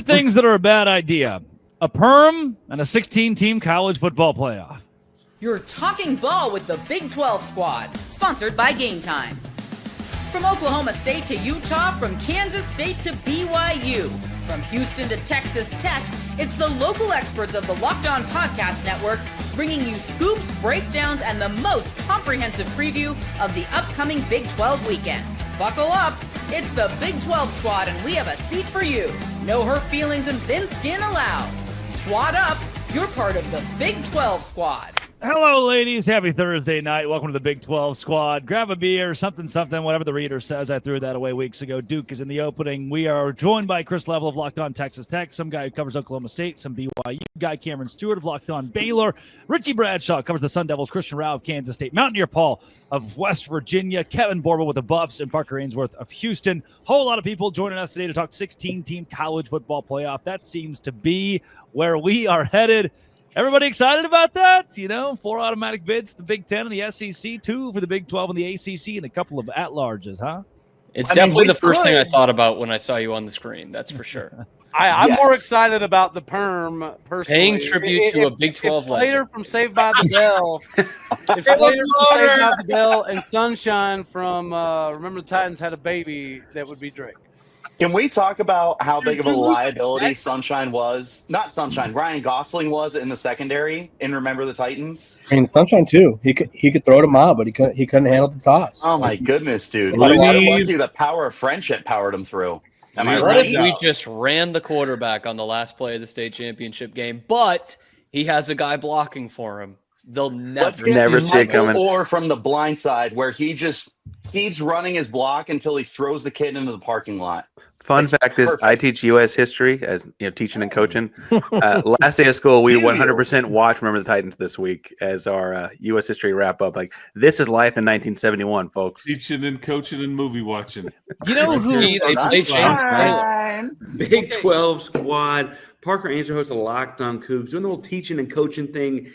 things that are a bad idea: a perm and a 16-team college football playoff. You're talking ball with the Big 12 squad, sponsored by Game Time. From Oklahoma State to Utah, from Kansas State to BYU, from Houston to Texas Tech, it's the local experts of the Locked On Podcast Network bringing you scoops, breakdowns, and the most comprehensive preview of the upcoming Big 12 weekend. Buckle up, it's the Big 12 squad, and we have a seat for you. No hurt feelings and thin skin allowed. Squad up, you're part of the Big 12 squad. Hello, ladies. Happy Thursday night. Welcome to the Big 12 squad. Grab a beer, something, whatever the reader says. I threw that away weeks ago. Duke is in the opening. We are joined by Chris Level of Locked On Texas Tech, some guy who covers Oklahoma State, some BYU guy, Cameron Stewart of Locked On Baylor, Richie Bradshaw covers the Sun Devils, Christian Rao of Kansas State, Mountaineer Paul of West Virginia, Kevin Borba with the Buffs, and Parker Ainsworth of Houston. Whole lot of people joining us today to talk 16-team college football playoff. That seems to be where we are headed. Everybody excited about that? You know, 4 automatic bids, the Big 10 and the SEC, 2 for the Big 12 and the ACC, and a couple of at-larges, huh? It's definitely the first thing I thought about when I saw you on the screen. That's for sure. I'm more excited about the perm, personally. Paying tribute to a Big 12 legend. Slater from Saved by the Bell. If Slater from Saved by the Bell and Sunshine from Remember the Titans had a baby, that would be Drake. Can we talk about how big of a liability Ryan Gosling was in the secondary in Remember the Titans? I mean, Sunshine too. He could throw to mob, but he couldn't handle the toss. Oh my goodness, dude! Like, the power of friendship powered him through. Am I right? We just ran the quarterback on the last play of the state championship game, but he has a guy blocking for him. They'll never see it coming. Or from the blind side, where he just keeps running his block until he throws the kid into the parking lot. Fun fact is, I teach U.S. history, as you know, teaching and coaching. Last day of school, we 100% watched Remember the Titans this week as our U.S. history wrap up. Like, this is life in 1971, folks. Teaching and coaching and movie watching. You know who they changed Big 12 squad. Parker Ainsworth hosts a Locked On Cougs, doing the whole teaching and coaching thing.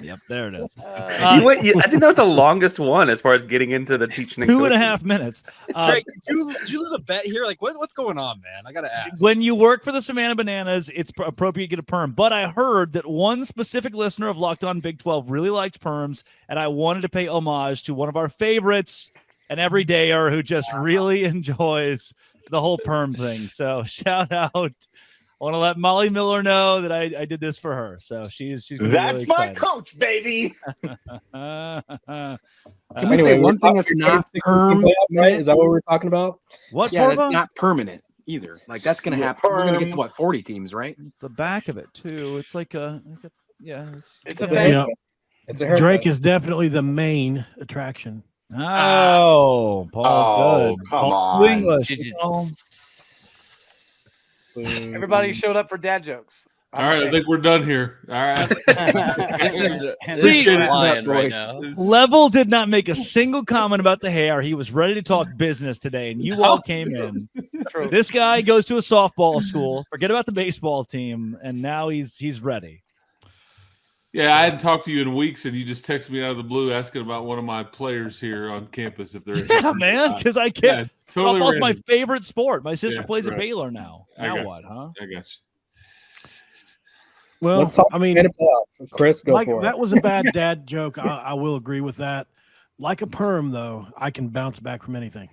Yep, there it is. I think that was the longest one as far as getting into the teaching. 2.5 minutes. Drake, did you lose a bet here? Like, what's going on, man? I gotta ask. When you work for the Savannah Bananas, it's appropriate to get a perm. But I heard that one specific listener of Locked On Big 12 really likes perms, and I wanted to pay homage to one of our favorites, an everydayer who just really enjoys the whole perm thing. So shout out. I want to let Molly Miller know that I did this for her. So she's that's really my coach, baby. Can we say one thing that's not perm? Right? Is that what we're talking about? What? Yeah, that's not permanent either. Like, that's going to happen. We're going to get to 40 teams, right? It's the back of it too. It's like a Drake is definitely the main attraction. Oh, Paul, good. Come Paul on. English. Everybody showed up for dad jokes. All right, I think we're done here. All right. This is flying right now. Level did not make a single comment about the hair. He was ready to talk business today, and you all came in. True. This guy goes to a softball school. Forget about the baseball team, and now he's ready. Yeah, I hadn't talked to you in weeks, and you just texted me out of the blue asking about one of my players here on campus if they're Yeah, man, because I can't. Yeah, totally Softball's my random. favorite sport. My sister plays right. at Baylor now. Now got what, you. huh? I guess. Well, Let's talk I mean, Chris, go like, for it. that was a bad dad joke. I will agree with that. Like a perm, though, I can bounce back from anything.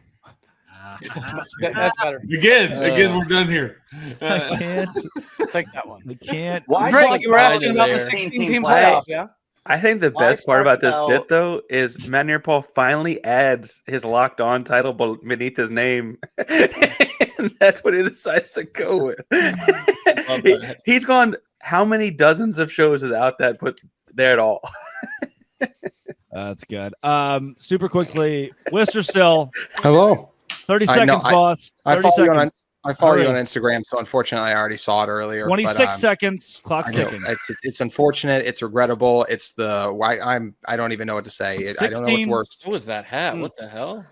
That's better. Again, we're done here. I can't Take that one. I can't. Why? Drake, you were asking about the there. 16-team playoff, yeah? I think the best part about this bit, though, is Mountaineer Paul finally adds his Locked On title beneath his name. And that's what he decides to go with. He's gone how many dozens of shows without that put there at all? That's good. Super quickly, Wistersill. Hello. 30 seconds, boss. 30 seconds. I follow you on Instagram, so unfortunately I already saw it earlier. 26 seconds. Clock's I know. ticking. It's unfortunate. It's regrettable. It's I don't even know what to say. I don't know what's worse. What was that hat? What the hell?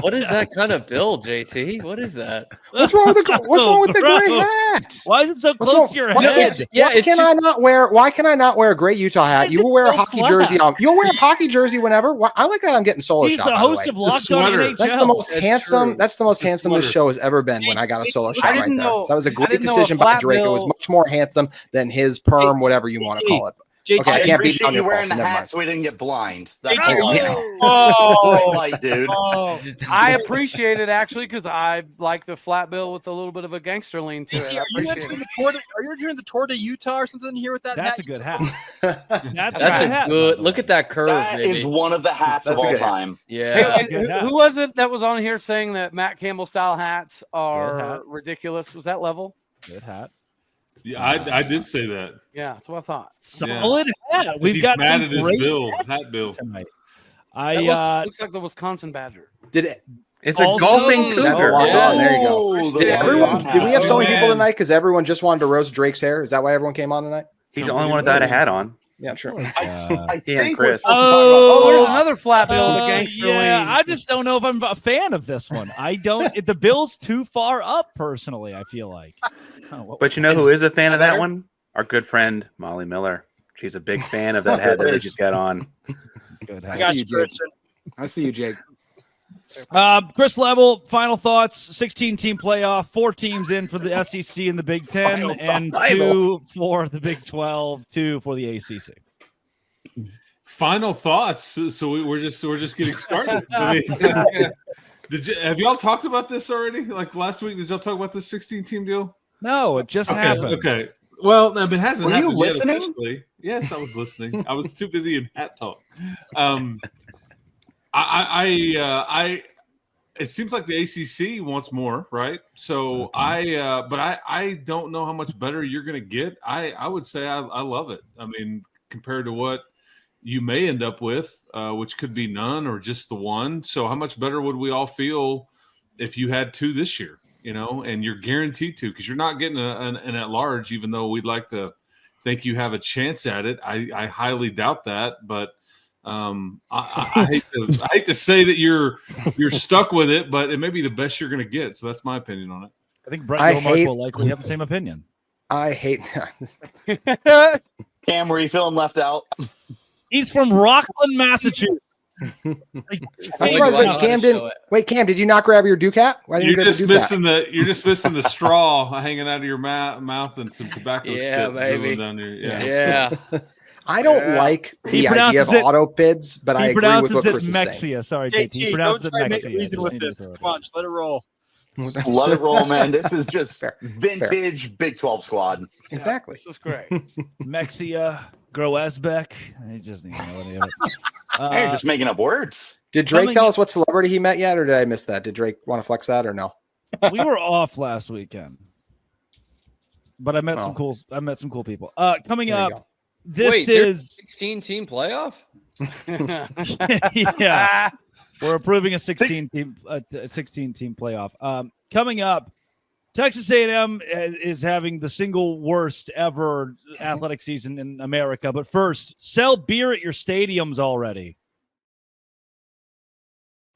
What is that kind of build, JT? What is that? What's wrong with the gray hat? hat? Why is it so close to your Why head? can I not wear a great Utah hat? You will wear a hockey jersey. You'll wear a hockey jersey whenever. I like that I'm getting solo He's shot. the host of Locked On NHL. That's the most handsome. That's the most handsome this show has ever been. When I got a solo shot right there, so that was a great decision by Drake. It was much more handsome than his perm, whatever you want to call it. JT, I can't beat appreciate on you your wearing pulse, the never hat mind. so we didn't get blind. That's Oh, dude. I appreciate it actually because I like the flat bill with a little bit of a gangster lean to it. Are you entering the Tour de Utah or something here with that That's hat? a good hat. That's a good look at that curve. That baby. is one of the hats of all time. Yeah. Hey, who was it that was on here saying that Matt Campbell style hats are ridiculous? Was that Level? Good hat. Yeah, I did say that. Yeah, that's what I thought. Solid hat. We've He's got mad some at his great hat bill tonight. Looks like the Wisconsin Badger. Did it? It's a golfing cougar. That's locked on. There you go. Did we have so many people tonight because everyone just wanted to roast Drake's hair? Is that why everyone came on tonight? He's the only one without a hat on. Yeah, sure. I think Chris. There's another flat bill. The gangster lean. I just don't know if I'm a fan of this one. I don't. The bill's too far up. Personally, I feel like. But you know who is a fan of that one? Our good friend Molly Miller. She's a big fan of that hat that he just got on. Good. I got you, Christian. I see you, Jake. Chris Level, final thoughts. 16-team playoff, 4 teams in for the SEC and the Big Ten, and 2 for the Big 12, 2 for the ACC. Final thoughts. So we're just getting started. Have y'all talked about this already? Like last week, did y'all talk about this 16-team deal? No, it just happened. Okay. Well, it hasn't Were you happened yet listening? officially. Yes, I was listening. I was too busy in hat talk. It seems like the ACC wants more, right? So I don't know how much better you're going to get. I would say I love it. I mean, compared to what you may end up with, which could be none or just the one. So how much better would we all feel if you had 2 this year? And you're guaranteed to, because you're not getting an at-large, even though we'd like to think you have a chance at it. I highly doubt that, but I hate to say that you're stuck with it, but it may be the best you're going to get. So that's my opinion on it. I think Brett Gilmark will likely have the same opinion. I hate Cam, were you feeling left out? He's from Rockland, Massachusetts. I'm surprised Cam didn't. Wait, Cam, did you not grab your Duke hat? Why didn't you grab your Duke hat? You're just missing the straw hanging out of your mouth and some tobacco spit baby. down your. Yeah. I don't like the idea of auto bids, but I agree with what Chris is saying. Mexia. Sorry, JT, JT. He pronounced it make Mexia. reason with this. Come on, just let it roll. Let it roll, man. This is just vintage Big 12 squad. Exactly. This is great. Mexia, Groesbeck. I just didn't know any of it. You're just making up words. Did Drake tell us what celebrity he met yet, or did I miss that? Did Drake want to flex that, or no? We were off last weekend, but I met some cool people. Coming up, this is 16-team playoff. Yeah, we're approving a 16-team playoff. Coming up, Texas A&M is having the single worst ever athletic season in America. But first, sell beer at your stadiums already.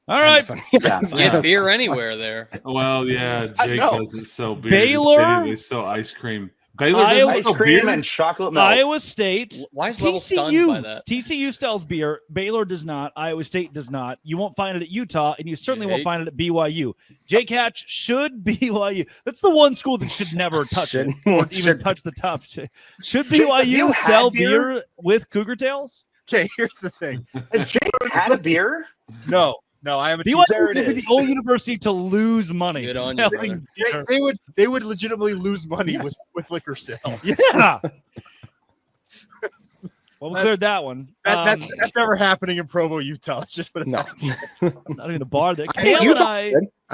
All right. Get beer anywhere there. Well, yeah, Jake doesn't sell beer. Baylor, they sell ice cream. Baylor ice cream and chocolate milk. Iowa State. Why is Level stunned by that? TCU sells beer. Baylor does not. Iowa State does not. You won't find it at Utah, and you certainly won't find it at BYU. Jake Hatch should BYU. That's the one school that should never touch it or even touch the top. Should BYU sell beer with Cougar Tails? Okay, here's the thing. Has Jake had a beer? No, I am a BYU There would it be is. the only university to lose money. Good on you, selling brother. beer. They would legitimately lose money with liquor sales. Yeah. Well, we cleared that one. That's never happening in Provo, Utah. It's just No. Not even a bar there. I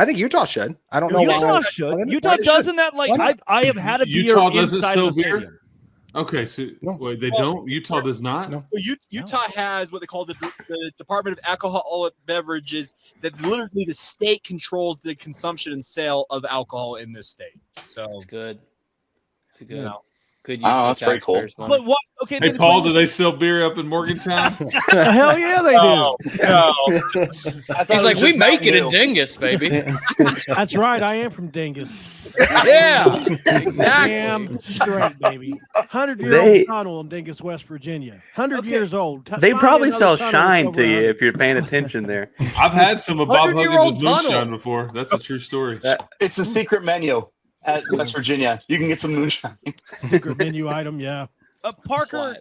think Utah should. I don't know Utah why. should. Utah doesn't that like I have had a beer Utah doesn't inside sell of the beer? stadium. Okay, so wait, they don't? Utah does not? No. So Utah has what they call the Department of Alcoholic Beverages, that literally the state controls the consumption and sale of alcohol in this state. So It's good. It's good. You know, Could use that's very cool. But what? Okay, Hey, Paul, do they sell beer up in Morgantown? Hell yeah, they do. No. He's like, we make it in Dingus, baby. That's right. I am from Dingus. Yeah, exactly. Damn straight, baby. 100-year-old tunnel in Dingus, West Virginia. 100 years old. They Find probably another sell tunnel shine that's to over you 100. if you're paying attention there. I've had some of Bob 100-year-old Huggins' tunnel. moonshine before. That's a true story. It's a secret menu at West Virginia. You can get some moonshine. Secret menu item, yeah. Parker,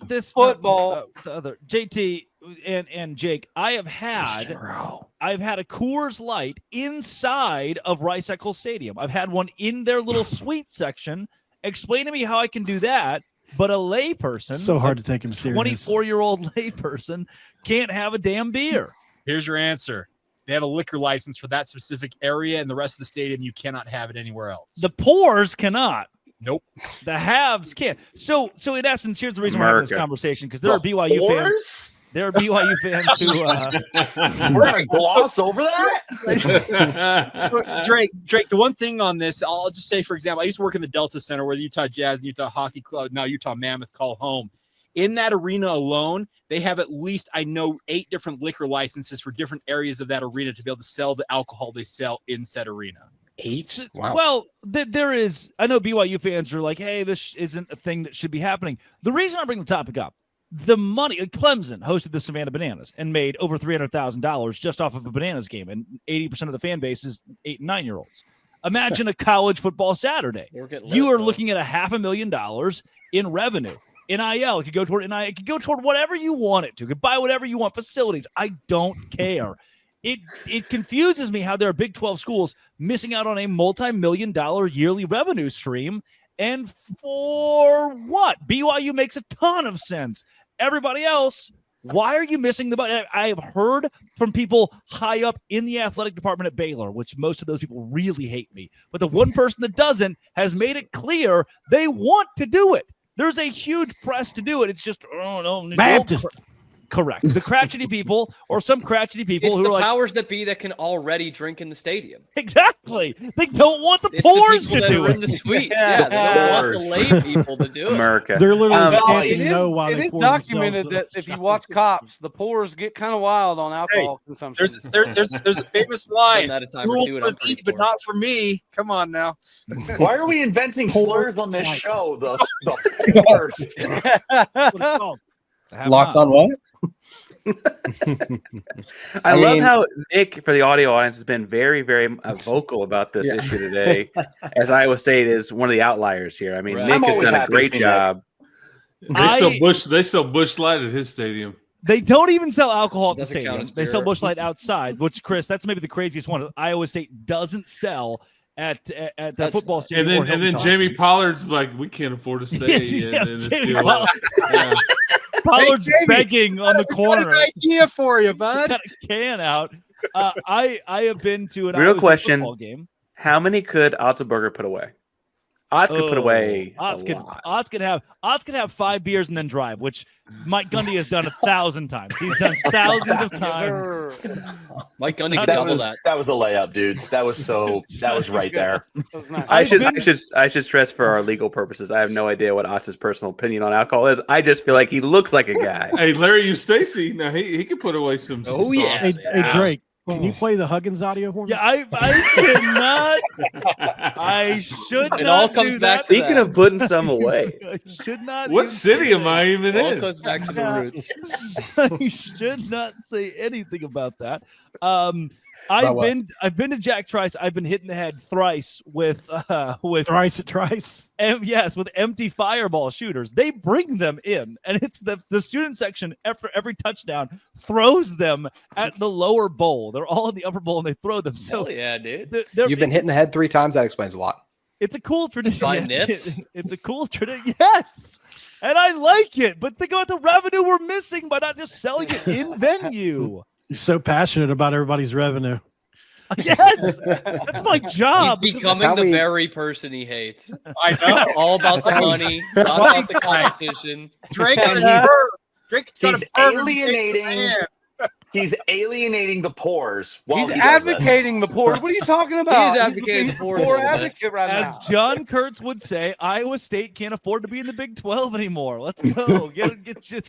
this football, the other JT and Jake. I've had a Coors Light inside of Rice-Eccles Stadium. I've had one in their little suite section. Explain to me how I can do that. But a layperson, So hard to take him serious. 24-year-old layperson, can't have a damn beer. Here's your answer. They have a liquor license for that specific area, and the rest of the stadium, you cannot have it anywhere else. The poors cannot. Nope. The haves can. So in essence, here's the reason we're having this conversation, because there are BYU fans. There are BYU fans who we're gonna gloss over that. Drake, the one thing on this, I'll just say, for example, I used to work in the Delta Center where the Utah Jazz, Utah Hockey Club, now Utah Mammoth call home. In that arena alone, they have at least, I know, 8 different liquor licenses for different areas of that arena to be able to sell the alcohol they sell in said arena. 8? Wow. Well, there is. I know BYU fans are like, "Hey, this isn't a thing that should be happening." The reason I bring the topic up, the money. Clemson hosted the Savannah Bananas and made over $300,000 just off of a Bananas game, and 80% of the fan base is 8 and 9-year-olds. Imagine a college football Saturday. You are looking at $500,000 in revenue. NIL, it could go toward NIL. It could go toward whatever you want it to. You could buy whatever you want. Facilities. I don't care. It confuses me how there are Big 12 schools missing out on a multi-million-dollar yearly revenue stream. And for what? BYU makes a ton of sense. Everybody else, why are you missing the money? I have heard from people high up in the athletic department at Baylor, which most of those people really hate me. But the one person that doesn't has made it clear they want to do it. There's a huge press to do it. It's just, oh, no. Baptist. Correct. The crotchety people or some crotchety people It's who the are like, powers that be that can already drink in the stadium. Exactly. They don't want the It's poors the people to that do are it. in the suites. Yeah, they don't want the lay people to do it. America. They're literally It stamping no while is they pour documented themselves that if you watch Cops, the poors get kind of wild on alcohol consumption. There's a famous line. At a time or Rules two, and for I'm pretty me, but not for me. Come on now. Why are we inventing slurs on this show? The worst. Locked on what? I love how Nick, for the audio audience, has been very, very vocal about this issue today, as Iowa State is one of the outliers here. I mean, Nick has done a great job. They sell Busch Light at his stadium. They don't even sell alcohol at the Doesn't count stadium. as They sell beer. Busch Light outside, which, Chris, that's maybe the craziest one. Iowa State doesn't sell at the football stadium. And then Jamie Pollard's like, we can't afford to stay in this Jamie deal. Pollard. Yeah. Pollard's begging on the corner. Got an idea for you, bud. Got a can out. I have been to an Real Iowa State question: football game. How many could Otzelberger put away? Otz could put away. Otz could have 5 beers and then drive, which Mike Gundy has done 1,000 times. He's done thousands of times. Mike Gundy could double that. That was a layup, dude. That was right there. I should stress for our legal purposes. I have no idea what Otz's personal opinion on alcohol is. I just feel like he looks like a guy. Hey, Larry Eustace, now he could put away some. Oh, yeah. Hey, Drake, can you play the Huggins audio for me? Yeah, I cannot. I should not. It all comes do back that. to Speaking of putting some away, I should not. What even city say am I even It all in? goes back to the roots. I should not say anything about that. I've been to Jack Trice. I've been hit in the head thrice with Thrice at Trice. with empty fireball shooters. They bring them in, and it's the student section after every touchdown throws them at the lower bowl. They're all in the upper bowl and they throw them. So Hell yeah, dude. You've been hit in the head 3 times. That explains a lot. It's a cool tradition. Find nips? It's a cool tradition. Yes. And I like it. But think about the revenue we're missing by not just selling it in venue. You're so passionate about everybody's revenue. Yes. That's my job. He's becoming the very person he hates. I know. All about the money, not about the competition. Drake got a He's alienating. He's alienating the pores. While He's he does this. advocating the pores. What are you talking about? He's advocating the pores. Poor advocate right As now. John Kurtz would say, Iowa State can't afford to be in the Big 12 anymore. Let's go.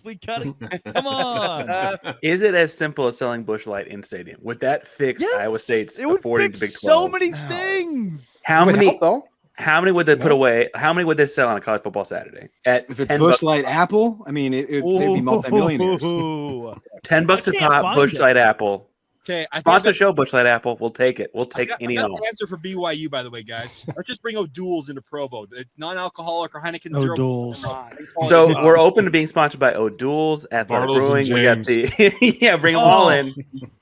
We got it. Come on. Is it as simple as selling Busch Light in stadium? Would that fix Iowa State's It would affording fix to Big 12? so many things. How It would many? help, though. How many would they put away? How many would they sell on a college football Saturday? At If it's $10 Busch Light Apple, I mean, they'd be multimillionaires. Ooh. $10 a can't pop, find Busch it. Light Apple. Okay, I think Sponsor show Busch Light Apple. We'll take it. We'll take I any got and all. the answer for BYU, by the way, guys. Let's just bring O'Doul's into Provo. It's non-alcoholic or Heineken Zero. O'Doul's. So we're open to being sponsored by O'Doul's, Athletic Bartles and Brewing. We got the yeah, bring them all in.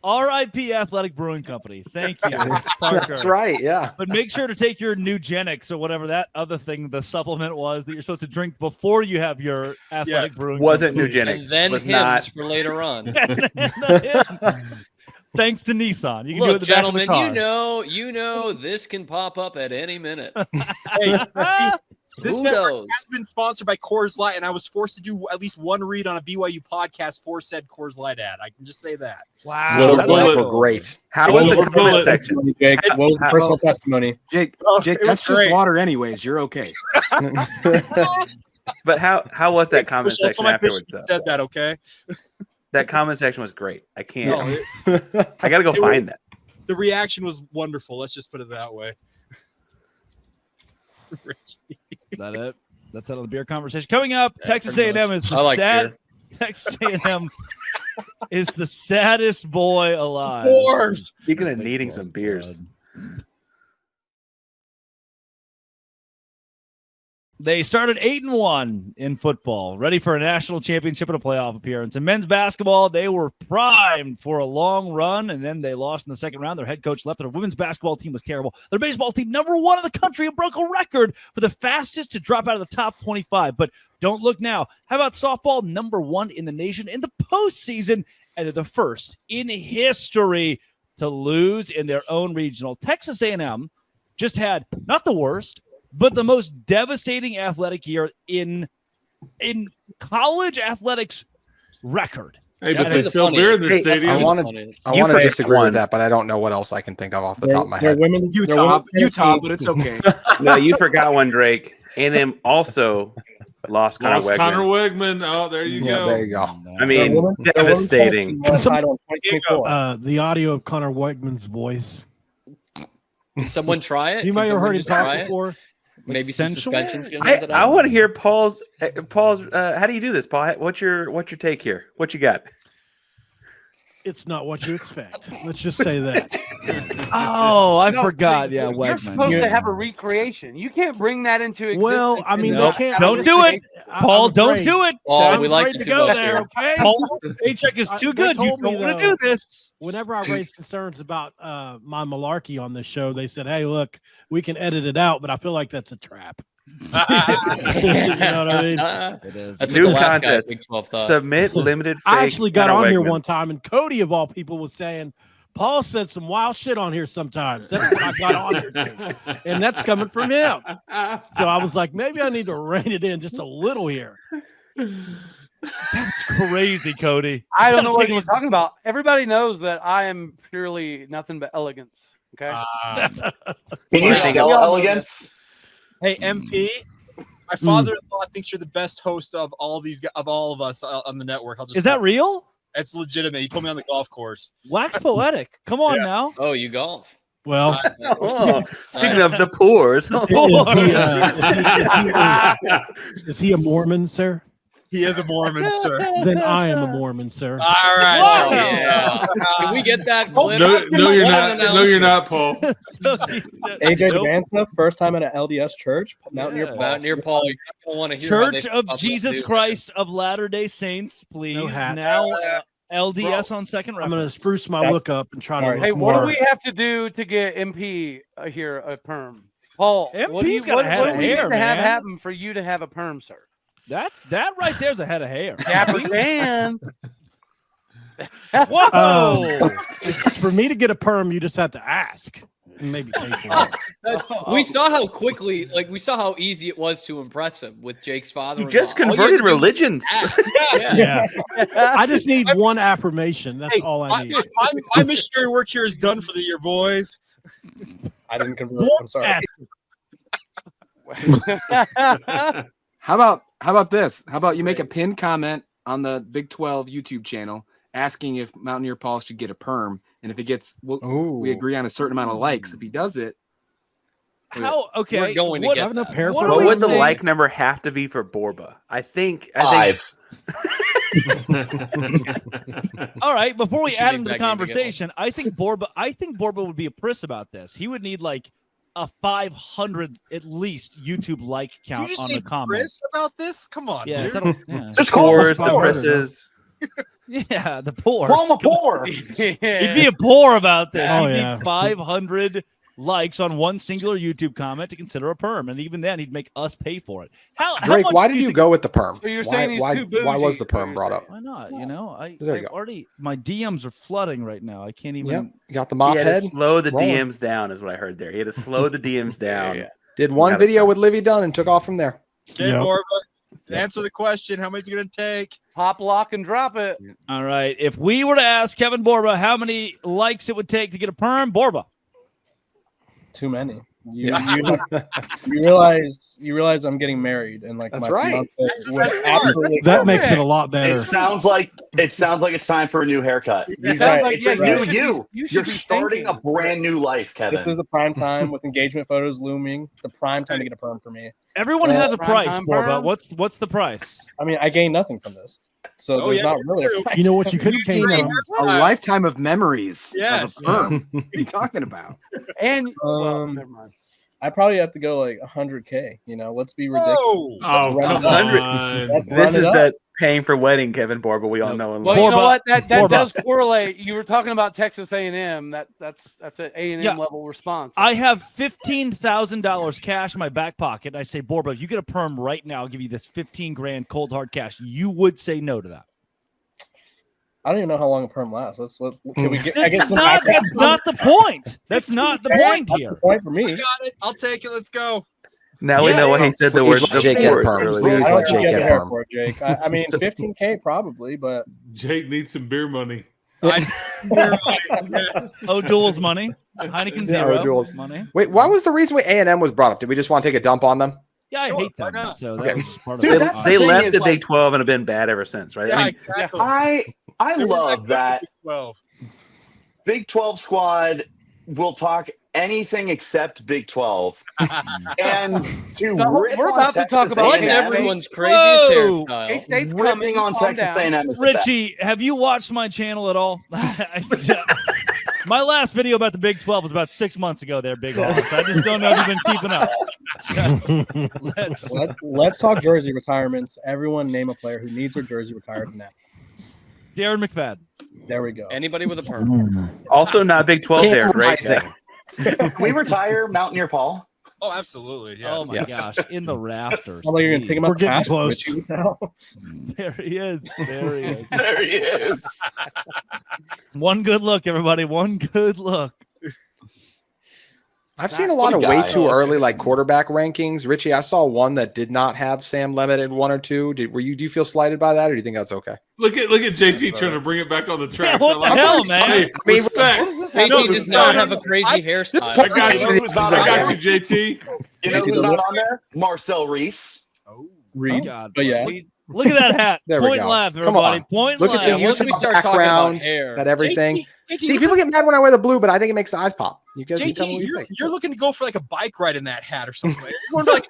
R.I.P. Athletic Brewing Company. Thank you, Parker. That's right. Yeah. But make sure to take your Nugenics or whatever that other thing, the supplement was that you're supposed to drink before you have your Athletic Brewing. Wasn't Company. Nugenics. And then was hymns not. for later on. Thanks to Nissan. You can do it Look, in the gentlemen, back of the car. you know this can pop up at any minute. Hey, this Who network knows? has been sponsored by Coors Light, and I was forced to do at least one read on a BYU podcast for said Coors Light ad. I can just say that. Wow. Silver That bullet. were great. How was the Silver comment bullet. section? Jake, what was the personal testimony? Jake, it was that's just great. water anyways. You're okay. But how was that comment That's section why my afterwards? bishop Though? said that, okay? That comment section was great. I can't. No, I gotta go it find was- that. the reaction was wonderful. Let's just put it that way. That it? That's out of the beer conversation. Coming up, Texas pretty A&M much. is the I like sad. beer. Texas A&M is the saddest boy alive. Coors. Speaking of needing some beers, They started 8-1 in football, ready for a national championship and a playoff appearance. In men's basketball, they were primed for a long run, and then they lost in the second round. Their head coach left. Their women's basketball team was terrible. Their baseball team, number 1 in the country, and broke a record for the fastest to drop out of the top 25. But don't look now. How about softball, number 1 in the nation in the postseason, and they're the first in history to lose in their own regional. Texas A&M just had not the worst, but the most devastating athletic year in college athletics record. Hey, but Definitely they the sell beer in the funniest. stadium. I want funniest. to You disagree won. with that, but I don't know what else I can think of off the top of my head. Utah, but it's okay. no, you forgot one, Drake. A&M also lost Connor Lost Wegman. Connor Wegman. Oh, there you Yeah, go. there you go. I mean, devastating. The audio of Connor Whiteman's voice. Can someone try it? You Can might have someone heard him just try talk it? before. Maybe some sensual? suspensions. I want to hear Paul's. How do you do this, Paul? What's your take here? What you got? It's not what you expect. Let's just say that. Oh, I forgot. Yeah, You're Wegman. supposed to have a recreation. You can't bring that into existence. Well, I mean, Nope. they can't. Don't do it, Paul. I'm Don't afraid. do it. Paul, I'm we like afraid you to too go much there. here. Okay, Paul, paycheck is too They good. You told me, don't want to though, do this. Whenever I raised concerns about my malarkey on this show, they said, "Hey, look, we can edit it out," but I feel like that's a trap. You know what I mean? It is. That's New what the last guy at contest. Big 12 thought. Submit limited. I fake actually got Connor on here Wegman. one time, and Cody, of all people, was saying, Paul said some wild shit on here sometimes. That's what I got on here to. And that's coming from him. So I was like, maybe I need to rein it in just a little here. That's crazy, Cody. I don't know what he was talking about. Everybody knows that I am purely nothing but elegance. Okay. Can you spell elegance? Hey, MP, my father-in-law thinks you're the best host of all of us on the network. Is that real? It's legitimate. He told me on the golf course. Wax poetic. Come on now. Oh, you golf. Well, Oh, speaking of the pores, is he a Mormon, sir? He is a Mormon, sir. Then I am a Mormon, sir. All right. Oh, yeah. Can we get that clip? No, you're What not. an No, you're announcement. not, Paul. AJ Devanza, first time at an LDS church, Mountaineer Paul. Mountaineer Paul, you're not going to want to hear how Church they of fucked up Jesus dude. Christ of Latter-day Saints, please. No hat. Now LDS on second I'm going to reference. spruce my look up and try to Sorry. look Hey, what more. do we have to do to get MP here a perm? Paul, what do MP's you got a head what of do we hair, need to have man. happen for you to have a perm, sir? That right there's a head of hair. Dapper Dan. Whoa! For me to get a perm, you just have to ask. maybe pay for it. We saw how quickly, we saw how easy it was to impress him with Jake's father. You just converted religions. Yeah. I just need one affirmation. That's all I need. My missionary work here is done for the year, boys. I didn't convert. I'm sorry. How about this? How about you make a pinned comment on the Big 12 YouTube channel asking if Mountaineer Paul should get a perm, and if it gets, we agree on a certain amount of likes. If he does it, how? Okay, we're going to get that. What would the like number have to be for Borba? I think 5. All right, before we should add make him to the that game to get conversation, I think Borba would be a priss about this. He would need like a 500 at least YouTube like count Did you on say the comment. Chris about this? Come on, Yeah, dude. Just pours, the presses. Yeah, the poor. Call him a poor. He'd be a poor about this. Oh, He'd yeah. need 500 likes on one singular YouTube comment to consider a perm, and even then, he'd make us pay for it. How Drake, much why do did you think- go with the perm? So you're saying he's why, too bougie. why was the perm brought up? Why not? There you go. Already my DMs are flooding right now. I can't even. Yep. You got the mop He had head. to slow the rolling. DMs down, is what I heard there. He had to slow the DMs down. Did one Got it. video with Livy Dunn and took off from there. Okay, Yep. Borba, answer the question. How many is it going to take? Pop, lock, and drop it. All right. If we were to ask Kevin Borba how many likes it would take to get a perm, Borba. Too many. You realize I'm getting married, and like That's my right. fiance was absolutely That makes it a lot better. It sounds like it's time for a new haircut. He's sounds right. like, It's yeah, a you new should be- you. you should You're be starting a thinking. brand new life, Kevin. This is the prime time with engagement photos looming. The prime time to get a perm for me. Everyone has a Prime price, time Borba. perm? What's the price? I mean, I gain nothing from this, so Oh, there's yeah, not that's really. true. A price. You know what you could have came from? A lifetime of memories Yes. of a perm. What are you talking about? And well, Um, never mind. I probably have to go like 100K. Let's be ridiculous. Whoa! Oh, Let's run come it up. on. Let's run This it is up. that paying for wedding Kevin Borba we all know and Well, love. you know Borba- what? That Borba. does correlate. You were talking about Texas A&M. That's an A&M Yeah. level response. I have $15,000 cash in my back pocket. And I say, Borba, if you get a perm right now, I'll give you this 15 grand cold hard cash. You would say no to that. I don't even know how long a perm lasts. Can we get? I get That's some not the point. That's not the point That's here. the point for I me. got it. I'll take it. Let's go. Now we know why he said the Please word let Jake get a divorce perm. earlier. Please I let don't Jake think get you a have perm. for it, Jake. I mean, 15K probably, but Jake needs some beer money. Yes. O'Doul's money. Heineken Yeah, Zero O'Doul's. money. Wait, what was the reason why A&M was brought up? Did we just want to take a dump on them? Yeah, I Sure, hate why them. not? So that Okay. was just part of Dude, it. that's They the thing left is, the like- Big 12 and have been bad ever since, right? Yeah, I mean, exactly. I love that 12. Big 12 squad will talk anything except Big 12. And to No, rip we're on about to Texas talk about What's A&M, everyone's craziest Whoa! hairstyle? K-State's ripping coming. on Calm Texas down. A&M is the best. Richie, have you watched my channel at all? My last video about the Big 12 was about 6 months ago there, Big Hoss. I just don't know if you've been keeping up. let's talk jersey retirements. Everyone name a player who needs their jersey retired now. Darren McFadden. There we go. Anybody with a perm? also not Big 12 there, Cam right? Rising. Can we retire Mountaineer Paul? Oh, absolutely. Yes. Oh my Yes. gosh, in the rafters. Sounds like you're gonna take him out We're the getting cash close. with you now. There he is. There he is. There he is. One good look, everybody. One good look. I've seen a lot of Good way guy. too early like quarterback rankings. Richie, I saw one that did not have Sam Levitt in 1 or 2. Do you feel slighted by that, or do you think that's okay? Look at JT trying to bring it back on the track. Yeah, what the hell, man? I mean, Respect. JT does not have a crazy hairstyle. This I got You know you. who's not I on got there? you, JT. You know who's not on there? Marcel Reese. Reed, God, but yeah. Look at that hat. There we Point go. left, Come everybody. on. Point Look at left. the once we Utah start talking about background, hair. that everything. JT, See, people get mad when I wear the blue, but I think it makes the eyes pop. You guys tell me JT, what you think. you're looking to go for like a bike ride in that hat or something. You're going to like,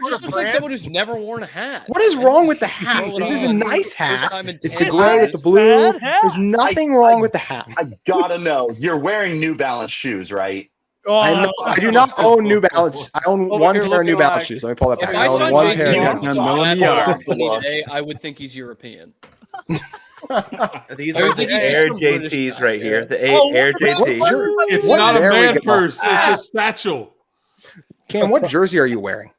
Just looks like someone who's never worn a hat. What is wrong with the hat? Roll it This is a on. nice First hat. time in It's the 10 gray with the years. blue. Bad hat. There's nothing wrong with the hat. I gotta know. You're wearing New Balance shoes, right? I do not own New Balance. I own Over one here pair of New looking Balance like- shoes. Let me pull that If back. I I saw own one JT pair of New wearing Balance. today, I would think he's European. These I are think the he's Air just a British JTs guy, right yeah. here. The Oh, Air what- JT. It's What? not a There we man go. purse. It's a satchel. Cam, what jersey are you wearing?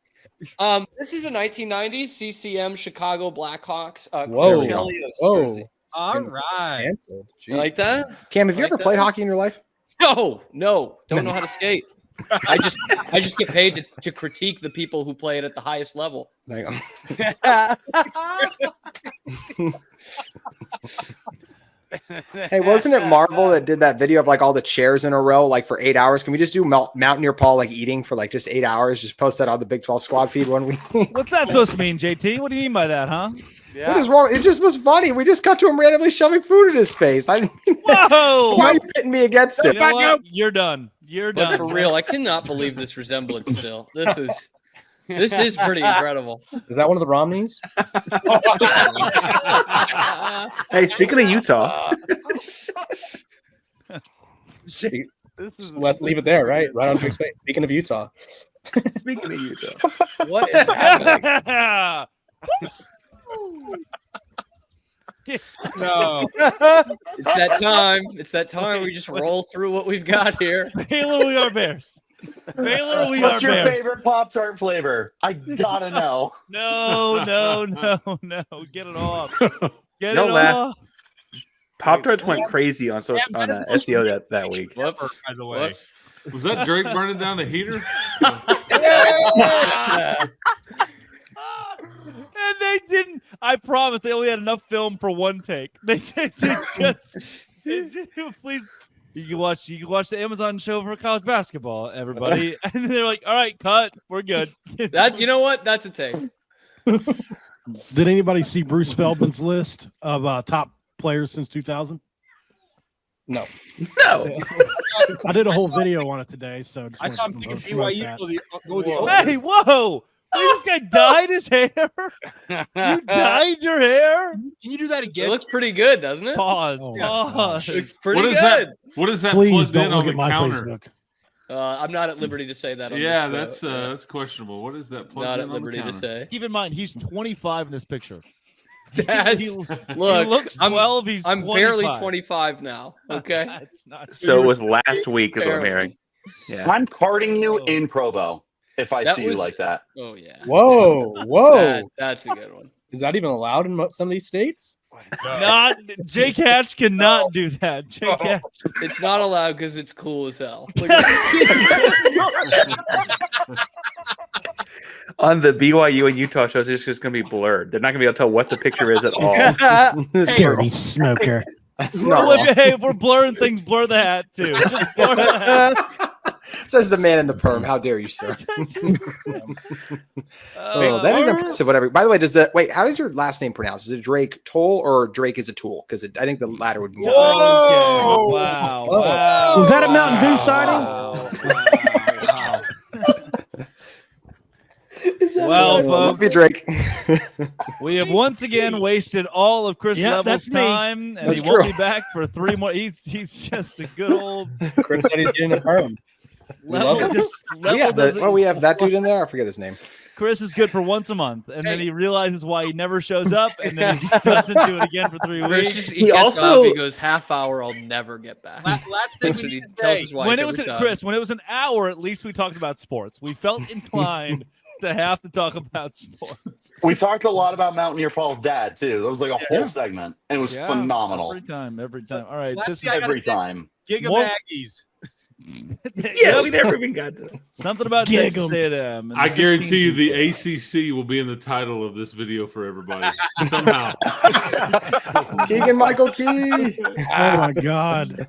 This is a 1990s CCM Chicago Blackhawks. Whoa. Chelios Whoa. jersey. All right. Canceled. You like that? Cam, have you Like ever that? played hockey in your life? No, don't know how to skate. I just get paid to critique the people who play it at the highest level. Hang on. Hey, wasn't it Marvel that did that video of like all the chairs in a row, like for 8 hours? Can we just do Mountaineer Paul like eating for like just 8 hours? Just post that on the Big 12 squad feed one week. What's that supposed to mean, JT? What do you mean by that, huh? Yeah. What is wrong? It just was funny. We just cut to him randomly shoving food in his face. I didn't mean Whoa! Why are you pitting me against it? You know what? You're done. You're But done. for real, I cannot believe this resemblance still. This is pretty incredible. Is that one of the Romneys? Hey, speaking of Utah, leave it there, right? Right on Drake's face. Speaking of Utah. speaking of Utah, What is happening? No. It's that time. It's that time. We just roll through what we've got here. Baylor, we are Bears. Baylor, we What's are your Bears. favorite Pop-Tart flavor? I gotta know. No. Get it off. Get No it laugh. off. Pop-Tarts went crazy on SEO that week. Whoops. By the way, Was that Drake burning down the heater? And they didn't. I promise they only had enough film for one take. They just please. You can watch the Amazon show for college basketball, everybody. And they're like, all right, cut. We're good. You know what? That's a take. Did anybody see Bruce Feldman's list of top players since 2000? No. I did a whole video on it today, so I saw him thinking BYU go with the Hey, whoa! Wait, this guy dyed his hair. You dyed your hair? Can you do that again? It looks pretty good, doesn't it? Pause. Oh, Pause. Looks pretty What is good. that? What is that Please plugged don't in look on at the my counter? Facebook. I'm not at liberty to say that. On Yeah, this show. that's questionable. What is that plugged Not in at on liberty the to counter? say. Keep in mind, he's 25 in this picture. That's, He look, looks 12. He's I'm 25. barely 25 now. Okay. That's not So it was last week, is what I'm hearing. Yeah. I'm carding you in Provo if I That see you was- like that. Oh yeah. Whoa. That's a good one. Is that even allowed in some of these states? Not Jake Hatch cannot do that. Jake Hatch. It's not allowed because it's cool as hell. Look at On the BYU and Utah shows, it's just going to be blurred. They're not going to be able to tell what the picture is at all. Dirty smoker. That's not Well, wrong. hey, if we're blurring things, blur the hat too. Just blur the hat. Says the man in the perm. How dare you, sir? Oh, that is impressive. Whatever. By the way, how is your last name pronounced? Is it Drake Toll or Drake is a tool? Because I think the latter would be. Whoa! Wow! Wow! Was that a Mountain Dew sighting? Wow. Well, folks, Drake. we have once again wasted all of Chris Yeah, Level's that's me. time, and That's he won't true. be back for 3 more. He's just a good old Chris said he's getting a perm. Level. We have that dude in there. I forget his name. Chris is good for once a month, and then he realizes why he never shows up, and then he just doesn't do it again for 3 Chris weeks. just, he gets up, he goes half hour. I'll never get back. Last thing That's what we he need to tells say. his wife When it every was time. Chris, when it was an hour, at least we talked about sports. We felt inclined to have to talk about sports. We talked a lot about Mountaineer Paul's dad too. That was like a whole segment, and it was phenomenal Every time. All right, Last this thing is I gotta every say, time. Giga More- Maggies. Yeah, we never even got to. something about Gig Texas 'em. A&M. and I the guarantee you 16 the ACC will be in the title of this video for everybody somehow. Keegan Michael Key. Oh my God.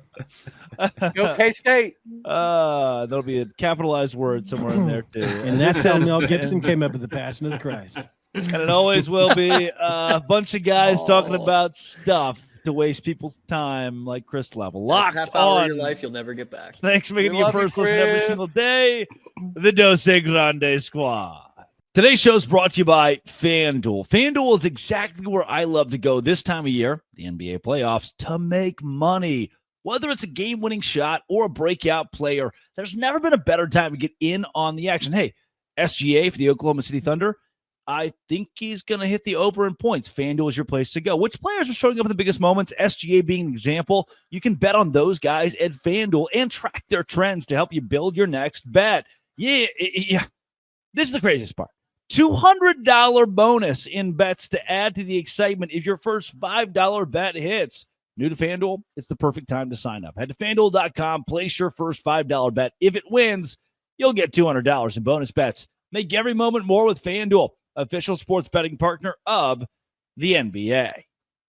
Go K-State. There'll be a capitalized word somewhere in there too. And that's how Mel Gibson came up with the Passion of the Christ. And it always will be a bunch of guys talking about stuff to waste people's time, like Chris Level. That's Locked half hour of on. your life you'll never get back. Thanks for making We your love you, first listen every Chris. single day. The Dose Grande Squad. Today's show is brought to you by FanDuel. FanDuel is exactly where I love to go this time of year, the NBA playoffs, to make money. Whether it's a game-winning shot or a breakout player, there's never been a better time to get in on the action. Hey, SGA for the Oklahoma City Thunder, I think he's going to hit the over in points. FanDuel is your place to go. Which players are showing up in the biggest moments? SGA being an example. You can bet on those guys at FanDuel and track their trends to help you build your next bet. Yeah. This is the craziest part. $200 bonus in bets to add to the excitement if your first $5 bet hits. New to FanDuel, it's the perfect time to sign up. Head to FanDuel.com, place your first $5 bet. If it wins, you'll get $200 in bonus bets. Make every moment more with FanDuel, official sports betting partner of the NBA.